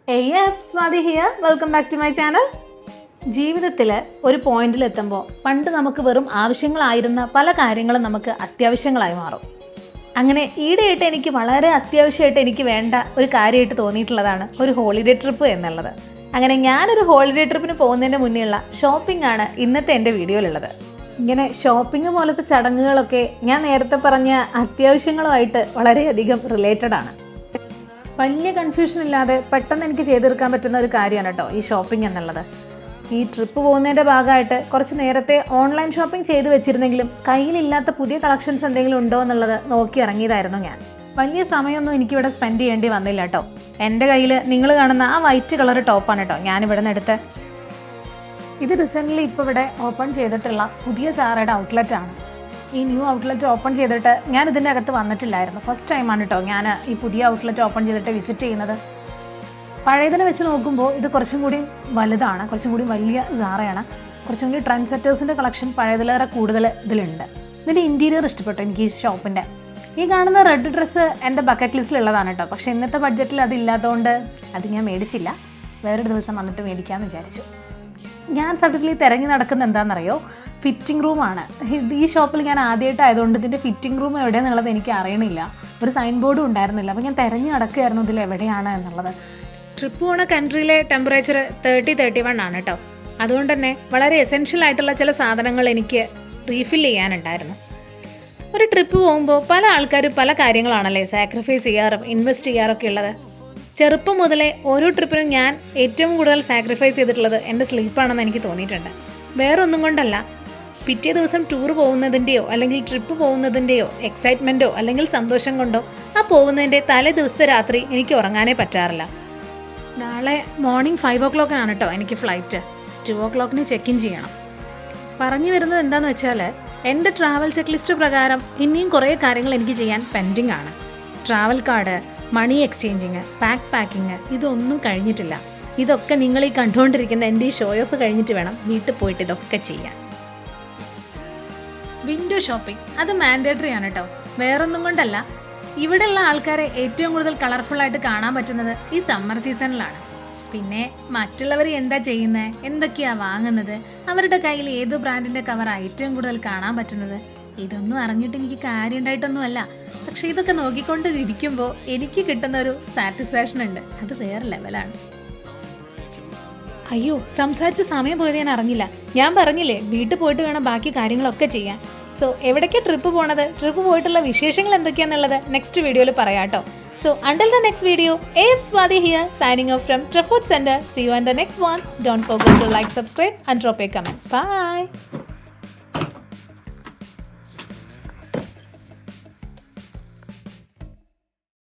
Swathi here, welcome back to my channel. ജീവിതത്തിൽ ഒരു പോയിന്റിലെത്തുമ്പോൾ പണ്ട് നമുക്ക് വെറും ആവശ്യങ്ങളായിരുന്ന പല കാര്യങ്ങളും നമുക്ക് അത്യാവശ്യങ്ങളായി മാറും. അങ്ങനെ ഈടെയായിട്ട് എനിക്ക് വളരെ അത്യാവശ്യമായിട്ട് എനിക്ക് വേണ്ട ഒരു കാര്യമായിട്ട് തോന്നിയിട്ടുള്ളതാണ് ഒരു ഹോളിഡേ ട്രിപ്പ് എന്നുള്ളത്. അങ്ങനെ ഞാനൊരു ഹോളിഡേ ട്രിപ്പിന് പോകുന്നതിൻ്റെ മുന്നേയുള്ള ഷോപ്പിംഗ് ആണ് ഇന്നത്തെ എൻ്റെ വീഡിയോയിലുള്ളത്. ഇങ്ങനെ ഷോപ്പിംഗ് പോലത്തെ ചടങ്ങുകളൊക്കെ ഞാൻ നേരത്തെ പറഞ്ഞ അത്യാവശ്യങ്ങളുമായിട്ട് വളരെയധികം റിലേറ്റഡ് ആണ്. വലിയ കൺഫ്യൂഷൻ ഇല്ലാതെ പെട്ടെന്ന് എനിക്ക് ചെയ്തെടുക്കാൻ പറ്റുന്ന ഒരു കാര്യമാണ് കേട്ടോ ഈ ഷോപ്പിംഗ് എന്നുള്ളത്. ഈ ട്രിപ്പ് പോകുന്നതിൻ്റെ ഭാഗമായിട്ട് കുറച്ച് നേരത്തെ ഓൺലൈൻ ഷോപ്പിംഗ് ചെയ്ത് വെച്ചിരുന്നെങ്കിലും കയ്യിലില്ലാത്ത പുതിയ കളക്ഷൻസ് എന്തെങ്കിലും ഉണ്ടോ എന്നുള്ളത് നോക്കി ഇറങ്ങിയതായിരുന്നു ഞാൻ. വലിയ സമയമൊന്നും എനിക്കിവിടെ സ്പെൻഡ് ചെയ്യേണ്ടി വന്നില്ല കേട്ടോ. എൻ്റെ കയ്യിൽ നിങ്ങൾ കാണുന്ന ആ വൈറ്റ് കളർ ടോപ്പാണ് കേട്ടോ ഞാനിവിടെ നിന്ന് എടുത്ത്. ഇത് റീസെൻ്റ്ലി ഇപ്പോൾ ഇവിടെ ഓപ്പൺ ചെയ്തിട്ടുള്ള പുതിയ സാറയുടെ ഔട്ട്ലെറ്റാണ്. ഈ ന്യൂ ഔട്ട്ലെറ്റ് ഓപ്പൺ ചെയ്തിട്ട് ഞാൻ ഇതിൻ്റെ അകത്ത് വന്നിട്ടില്ലായിരുന്നു. ഫസ്റ്റ് ടൈമാണ് കേട്ടോ ഞാൻ ഈ പുതിയ ഔട്ട്ലെറ്റ് ഓപ്പൺ ചെയ്തിട്ട് വിസിറ്റ് ചെയ്യുന്നത്. പഴയതിനെ വെച്ച് നോക്കുമ്പോൾ ഇത് കുറച്ചും കൂടി വലുതാണ്, കുറച്ചും കൂടി വലിയ സാറയാണ്. കുറച്ചും കൂടി ട്രെൻഡ് സെറ്റേഴ്സിൻ്റെ കളക്ഷൻ പഴയതിലേറെ കൂടുതൽ ഇതിലുണ്ട്. ഇതിൻ്റെ ഇൻറ്റീരിയർ ഇഷ്ടപ്പെട്ടു എനിക്ക് ഈ ഷോപ്പിൻ്റെ. ഈ കാണുന്ന റെഡ് ഡ്രസ്സ് എൻ്റെ ബക്കറ്റ് ലിസ്റ്റിലുള്ളതാണ് കേട്ടോ. പക്ഷേ ഇന്നത്തെ ബഡ്ജറ്റിൽ അതില്ലാത്തതുകൊണ്ട് അത് ഞാൻ മേടിച്ചില്ല. വേറൊരു ദിവസം വന്നിട്ട് മേടിക്കാമെന്ന് വിചാരിച്ചു. ഞാൻ സത്യത്തിൽ തിരഞ്ഞു നടക്കുന്നത് എന്താണെന്നറിയോ, ഫിറ്റിംഗ് റൂമാണ്. ഈ ഷോപ്പിൽ ഞാൻ ആദ്യമായിട്ടായതുകൊണ്ട് ഇതിൻ്റെ ഫിറ്റിംഗ് റൂം എവിടെയാണെന്നുള്ളത് എനിക്ക് അറിയണില്ല. ഒരു സൈൻ ബോർഡും ഉണ്ടായിരുന്നില്ല. അപ്പോൾ ഞാൻ തിരഞ്ഞു നടക്കുകയായിരുന്നു ഇതിൽ എവിടെയാണ് എന്നുള്ളത്. ട്രിപ്പ് പോണ കൺട്രിയിലെ ടെമ്പറേച്ചർ 30-31 ആണ് കേട്ടോ. അതുകൊണ്ട് തന്നെ വളരെ എസെൻഷ്യൽ ആയിട്ടുള്ള ചില സാധനങ്ങൾ എനിക്ക് റീഫിൽ ചെയ്യാനുണ്ടായിരുന്നു. ഒരു ട്രിപ്പ് പോകുമ്പോൾ പല ആൾക്കാരും പല കാര്യങ്ങളാണല്ലേ സാക്രിഫൈസ് ചെയ്യാറും ഇൻവെസ്റ്റ് ചെയ്യാറൊക്കെ ഉള്ളത്. ചെറുപ്പം മുതലേ ഓരോ ട്രിപ്പിനും ഞാൻ ഏറ്റവും കൂടുതൽ സാക്രിഫൈസ് ചെയ്തിട്ടുള്ളത് എൻ്റെ സ്ലീപ്പാണെന്ന് എനിക്ക് തോന്നിയിട്ടുണ്ട്. വേറൊന്നും കൊണ്ടല്ല, പിറ്റേ ദിവസം ടൂർ പോകുന്നതിൻ്റെയോ അല്ലെങ്കിൽ ട്രിപ്പ് പോകുന്നതിൻ്റെയോ എക്സൈറ്റ്മെൻറ്റോ അല്ലെങ്കിൽ സന്തോഷം കൊണ്ടോ ആ പോകുന്നതിൻ്റെ തലേ ദിവസത്തെ രാത്രി എനിക്ക് ഉറങ്ങാനേ പറ്റാറില്ല. നാളെ മോർണിംഗ് 5 o'clock കേട്ടോ എനിക്ക് ഫ്ലൈറ്റ്. 2 o'clock ചെക്ക് ഇൻ ചെയ്യണം. പറഞ്ഞു വരുന്നത് എന്താണെന്ന് വെച്ചാൽ എൻ്റെ ട്രാവൽ ചെക്ക് ലിസ്റ്റ് പ്രകാരം ഇനിയും കുറേ കാര്യങ്ങൾ എനിക്ക് ചെയ്യാൻ പെൻഡിങ് ആണ്. ട്രാവൽ കാർഡ്, മണി എക്സ്ചേഞ്ചിങ്, പാക്കിങ് ഇതൊന്നും കഴിഞ്ഞിട്ടില്ല. ഇതൊക്കെ നിങ്ങൾ ഈ കണ്ടുകൊണ്ടിരിക്കുന്ന എൻ്റെ ഈ ഷോ ഓഫ് കഴിഞ്ഞിട്ട് വേണം വീട്ടിൽ പോയിട്ട് ഇതൊക്കെ ചെയ്യാൻ. വിൻഡോ ഷോപ്പിംഗ് അത് മാൻഡേറ്ററി ആണ് കേട്ടോ. വേറൊന്നും കൊണ്ടല്ല, ഇവിടെയുള്ള ആൾക്കാരെ ഏറ്റവും കൂടുതൽ കളർഫുള്ളായിട്ട് കാണാൻ പറ്റുന്നത് ഈ സമ്മർ സീസണിലാണ്. പിന്നെ മറ്റുള്ളവർ എന്താ ചെയ്യുന്നത്, എന്തൊക്കെയാണ് വാങ്ങുന്നത്, അവരുടെ കയ്യിൽ ഏത് ബ്രാൻഡിൻ്റെ കവറാണ് ഏറ്റവും കൂടുതൽ കാണാൻ പറ്റുന്നത്, ഇതൊന്നും അറിഞ്ഞിട്ട് എനിക്ക് കാര്യം ഉണ്ടായിട്ടൊന്നുമല്ല. പക്ഷെ ഇതൊക്കെ നോക്കിക്കൊണ്ട് ഇരിക്കുമ്പോൾ എനിക്ക് കിട്ടുന്ന ഒരു സാറ്റിസ്ഫാക്ഷൻ ഉണ്ട്, അത് വേറെ ലെവലാണ്. അയ്യോ, സംസാരിച്ച സമയം പോയത് ഞാൻ അറിഞ്ഞില്ല. ഞാൻ പറഞ്ഞില്ലേ വീട്ടിൽ പോയിട്ട് വേണം ബാക്കി കാര്യങ്ങളൊക്കെ ചെയ്യാൻ. സോ എവിടേക്ക് ട്രിപ്പ് പോണത്, ട്രിപ്പ് പോയിട്ടുള്ള വിശേഷങ്ങൾ എന്തൊക്കെയാണെന്നുള്ളത് നെക്സ്റ്റ് വീഡിയോയിൽ പറയാം കേട്ടോ. So until the next video, Swati here, signing off from Trafford Center. See you on the next one. Don't forget to like, subscribe and drop a comment. Bye.